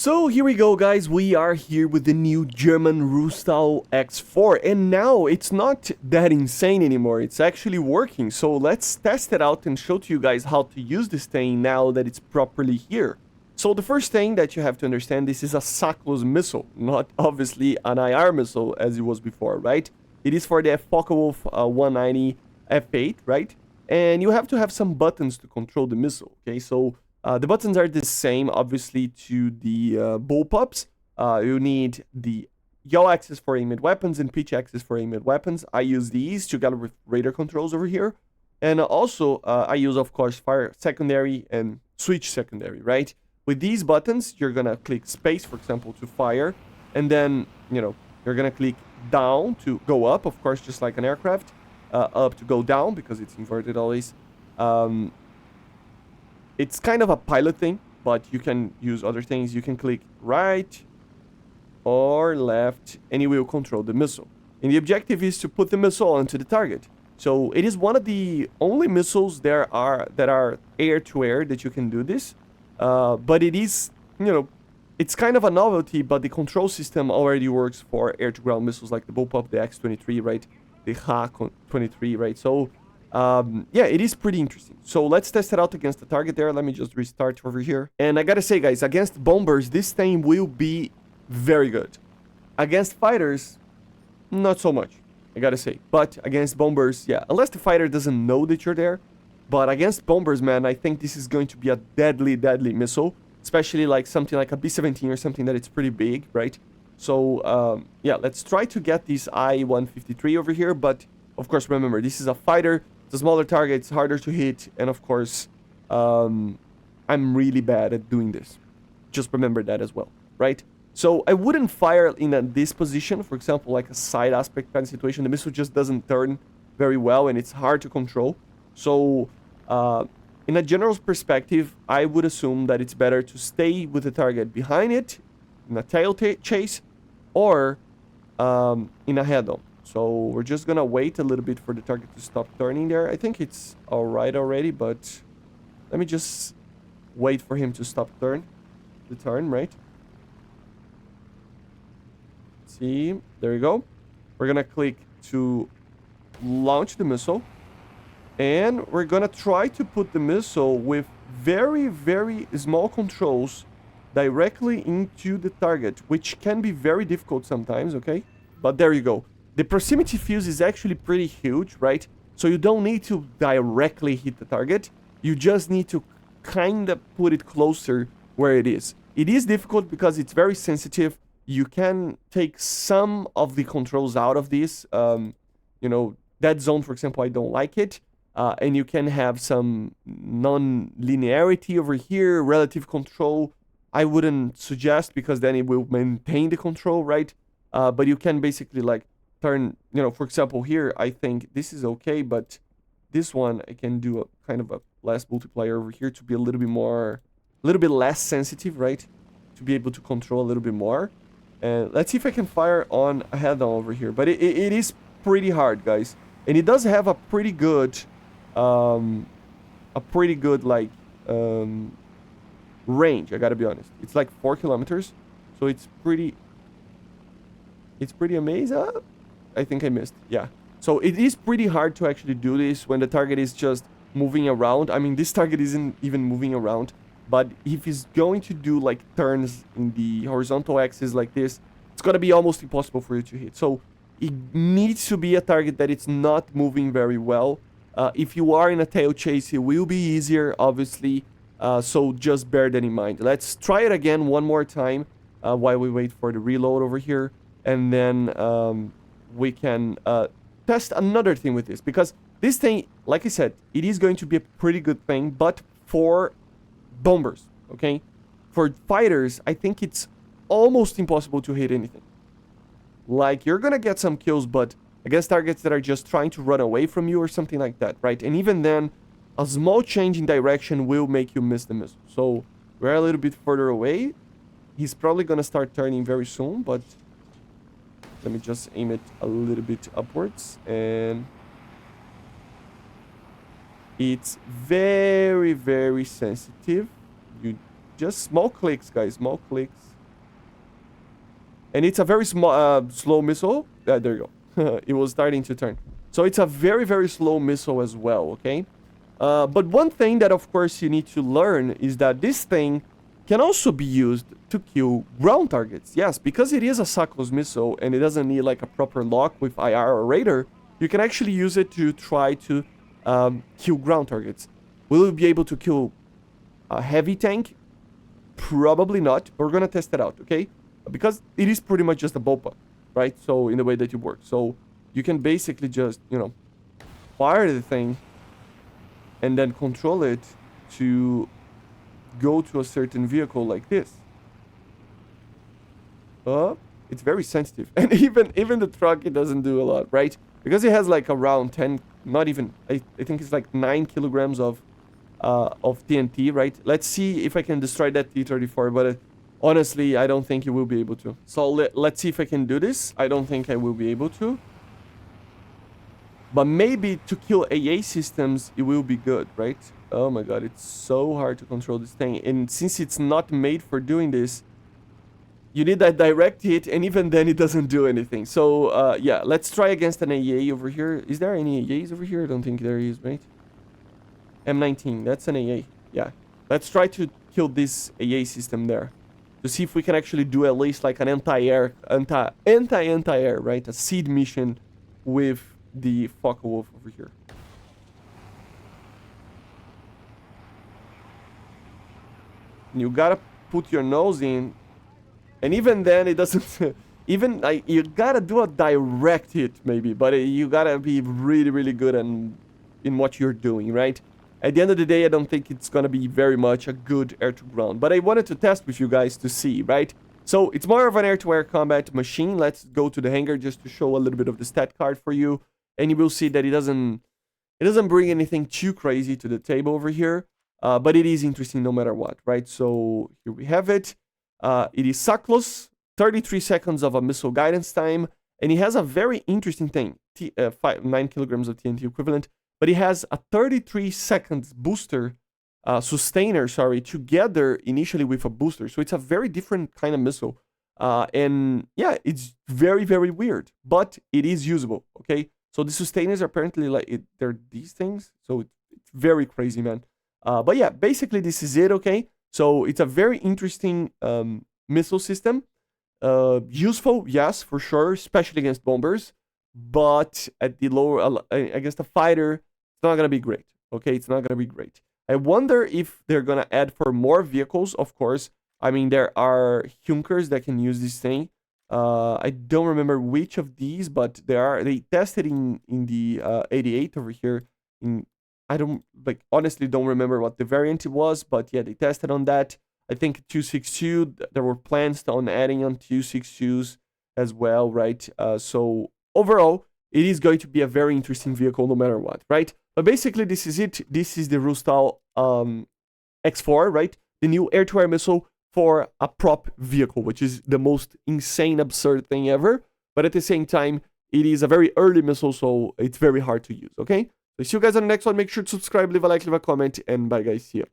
So here we go, guys. We are here with the new German RUHRSTAHL X-4, and now it's not that insane anymore. It's actually working. So let's test it out and show to you guys how to use this thing now that it's properly here. So the first thing that you have to understand, this is a Sackless missile, not obviously an IR missile as it was before, right? It is for the Focke-Wulf 190 F8, right? And you have to have some buttons to control the missile, okay? So the buttons are the same, obviously, to the bullpups. You need the yaw axis for aimed weapons and pitch axis for aimed weapons. I use these together with radar controls over here. And also, I use, of course, fire secondary and switch secondary, right? With these buttons, you're going to click space, for example, to fire. And then, you're going to click down to go up, of course, just like an aircraft. Up to go down, because it's inverted always. It's kind of a pilot thing, but you can use other things. You can click right or left, and it will control the missile. And the objective is to put the missile onto the target. So it is one of the only missiles that are air-to-air that you can do this. But it is, it's kind of a novelty, but the control system already works for air-to-ground missiles like the bullpup, the X-23, right? The RUHRSTAHL, right? So yeah, it is pretty interesting. So let's test it out against the target there. Let me just restart over here. And I gotta say, guys, against bombers, this thing will be very good. Against fighters, not so much, I gotta say. But against bombers, yeah, unless the fighter doesn't know that you're there. But against bombers, man, I think this is going to be a deadly, deadly missile. Especially like something like a B-17 or something that it's pretty big, right? So, yeah, let's try to get this I-153 over here. But, of course, remember, this is a fighter. It's a smaller target. It's harder to hit. And, of course, I'm really bad at doing this. Just remember that as well, right? So, I wouldn't fire in this position. For example, like a side aspect kind of situation. The missile just doesn't turn very well, and it's hard to control. So, in a general perspective, I would assume that it's better to stay with the target behind it in a tail chase or in a head-on. So we're just gonna wait a little bit for the target to stop turning there. I think it's alright already, but let me just wait for him to stop the turn, right? See, there you go. We're gonna click to launch the missile. And we're gonna try to put the missile with very, very small controls directly into the target, which can be very difficult sometimes, okay? But there you go. The proximity fuse is actually pretty huge, right? So you don't need to directly hit the target. You just need to kind of put it closer where it is. It is difficult because it's very sensitive. You can take some of the controls out of this. That zone, for example, I don't like it. And you can have some non-linearity over here, relative control. I wouldn't suggest because then it will maintain the control, right? But you can basically like turn, for example, here, I think this is okay, but this one, I can do a kind of a less multiplier over here to be a little bit less sensitive, right? To be able to control a little bit more. And let's see if I can fire on a head-on over here. But it is pretty hard, guys. And it does have a pretty good, range, I gotta be honest. It's like 4 kilometers, so it's pretty amazing. I think I missed. Yeah, so it is pretty hard to actually do this when the target is just moving around. I mean, this target isn't even moving around, but if he's going to do like turns in the horizontal axis like this, it's gonna be almost impossible for you to hit. So it needs to be a target that it's not moving very well. If you are in a tail chase, it will be easier, obviously. So just bear that in mind. Let's try it again one more time while we wait for the reload over here. And then we can test another thing with this. Because this thing, like I said, it is going to be a pretty good thing. But for bombers, okay? For fighters, I think it's almost impossible to hit anything. Like, you're gonna get some kills, but against targets that are just trying to run away from you or something like that, right? And even then, a small change in direction will make you miss the missile. So we're a little bit further away. He's probably gonna start turning very soon, but let me just aim it a little bit upwards. And it's very, very sensitive. You just small clicks, guys, small clicks. And it's a very small, slow missile. There you go. It was starting to turn. So it's a very, very slow missile as well, okay? But one thing that, of course, you need to learn is that this thing can also be used to kill ground targets. Yes, because it is a suckless missile and it doesn't need like a proper lock with IR or radar, you can actually use it to try to kill ground targets. Will it be able to kill a heavy tank? Probably not. We're gonna test it out, okay? Because it is pretty much just a bullpup, right? So in the way that it works. So you can basically just, you know, fire the thing and then control it to go to a certain vehicle like this. It's very sensitive. And even the truck, it doesn't do a lot, right? Because it has like around 10, not even, I think it's like 9 kilograms of TNT, right? Let's see if I can destroy that T-34, but honestly, I don't think you will be able to. So let's see if I can do this. I don't think I will be able to. But maybe to kill AA systems, it will be good, right? Oh my god, it's so hard to control this thing. And since it's not made for doing this, you need that direct hit, and even then it doesn't do anything. So, yeah, let's try against an AA over here. Is there any AAs over here? I don't think there is, right? M19, that's an AA. Yeah. Let's try to kill this AA system there. To see if we can actually do at least like an anti-air, right? A seed mission with the Focke-Wulf over here. And you gotta put your nose in, and even then it doesn't even like, you gotta do a direct hit maybe, but you gotta be really, really good in what you're doing, right? At the end of the day, I don't think it's gonna be very much a good air-to-ground, but I wanted to test with you guys to see, right? So it's more of an air-to-air combat machine. Let's go to the hangar just to show a little bit of the stat card for you, and you will see that it doesn't bring anything too crazy to the table over here, but it is interesting no matter what, right? So here we have it. It is suckless, 33 seconds of a missile guidance time, and it has a very interesting thing, 9 kilograms of TNT equivalent, but it has a 33 seconds booster, sustainer, sorry, together initially with a booster. So it's a very different kind of missile. And yeah, it's very, very weird, but it is usable, okay? So the sustainers are apparently like, they're these things. So it's very crazy, man. But yeah, basically this is it, okay? So it's a very interesting missile system. Useful, yes, for sure, especially against bombers. But at the lower, against a fighter, it's not going to be great. Okay, it's not going to be great. I wonder if they're going to add for more vehicles, of course. I mean, there are Junkers that can use this thing. I don't remember which of these, but they tested in the 88 over here. I don't, like, honestly don't remember what the variant it was, but yeah, they tested on that. I think 262, there were plans on adding on 262s as well, right? So overall, it is going to be a very interesting vehicle no matter what, right? But basically, this is it. This is the RUHRSTAHL X-4, right? The new air-to-air missile for a prop vehicle, which is the most insane, absurd thing ever. But at the same time, it is a very early missile, so it's very hard to use, okay? So see you guys on the next one. Make sure to subscribe, leave a like, leave a comment, and bye guys, see ya.